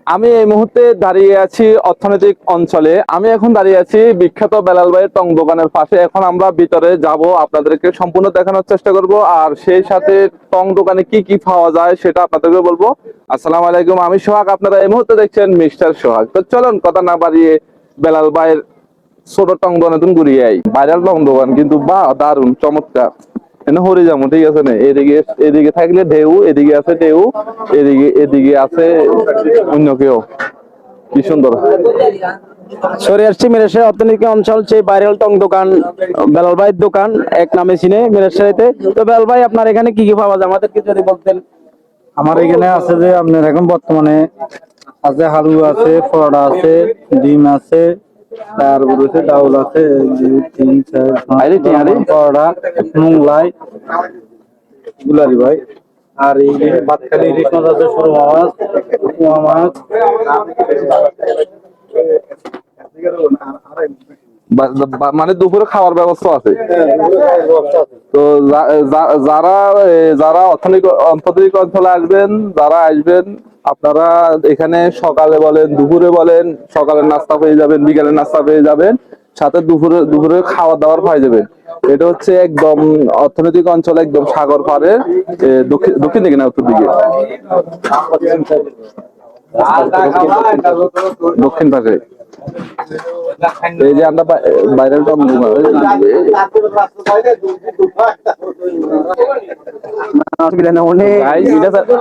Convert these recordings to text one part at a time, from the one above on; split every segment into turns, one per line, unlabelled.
আমি এই মুহূর্তে দাঁড়িয়ে আছি অর্থনৈতিক অঞ্চলে। আমি এখন দাঁড়িয়ে আছি বিখ্যাত বেলাল ভাইয়ের টং দোকানের পাশে। এখন আমরা ভিতরে যাব, আপনাদেরকে সম্পূর্ণ দেখানোর চেষ্টা করব, আর সেই সাথে টং দোকানে কি কি পাওয়া যায় সেটা আপনাদেরকে বলবো। আসসালামু আলাইকুম, আমি সোহাগ, আপনারা এই মুহূর্তে দেখছেন মিস্টার সোহাগ। তো চলুন কথা না বাড়িয়ে বেলাল ভাইয়ের ছোট টং দোকানে তুমি ঘুরিয়ে আই। ভাইরাল টং দোকান কিন্তু বা দারুণ চমৎকার। এনে হরে যাবো, ঠিক আছে না? এদিকে এদিকে থাকলে ঢেউ, এদিকে আছে ঢেউ, এদিকে এদিকে আছে অন্য কেউ। কি সুন্দর।
সরে আসছি মিরেশার অর্থনৈতিক অঞ্চল, সেই ভাইরাল টং দোকান বেলাল ভাইয়ের দোকান এক নামে চিনে মিরেশারিতে। তো বেলাল ভাই, আপনার এখানে কি কি পাওয়া যায় আমাদেরকে যদি বলতেন।
আমার এখানে আছে যে আপনার এখন বর্তমানে আছে হালুয়া আছে, পরোটা আছে, ডিম আছে, তারপর হচ্ছে ডাউল আছে, দুই তিন চার
আরে টিয়ারে
পরোটা, মোগলাই, গুলারি ভাই। আর এই যে বাতখালি ইলিশ মাছ আছে, সুরমা মাছ, পোয়া মাছ।
মানে দুপুরে খাওয়ার ব্যবস্থা আছে। তো যারা যারা অর্থনৈতিক অঞ্চলে আসবেন, যারা আসবেন, আপনারা এখানে সকালে বলেন, দুপুরে বলেন, সকালের নাস্তা পেয়ে যাবেন, বিকালের নাস্তা পেয়ে যাবেন, সাথে দুপুরে দুপুরে খাওয়া দাওয়ার পেয়ে যাবেন। এটা হচ্ছে একদম অর্থনৈতিক অঞ্চলে, একদম সাগর পাড়ে, দক্ষিণ দিকে না উত্তর দিকে, দক্ষিণ পাশে। এই যে আমরা ভাইরাল টং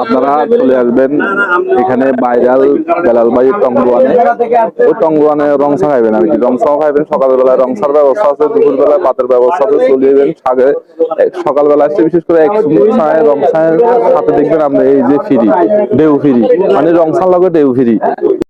আপনারা চলে আসবেন এখানে ভাইরাল বেলাল ভাইয়ের টংগুয়ানে। ওই টংগুয়ানে রংসা খাইবেন আর কি, রংসাও খাইবেন। সকালবেলায় রংসার ব্যবস্থা আছে, দুপুর বেলায় ভাতের ব্যবস্থা আছে, চলে যাবেন সাগে। সকালবেলা আসছে বিশেষ করে এক চায় রংসায়ের সাথে দেখবেন আমরা এই যে ফিরি, ঢেউ ফিরি, মানে রংসার লগে ঢেউ ফিরি।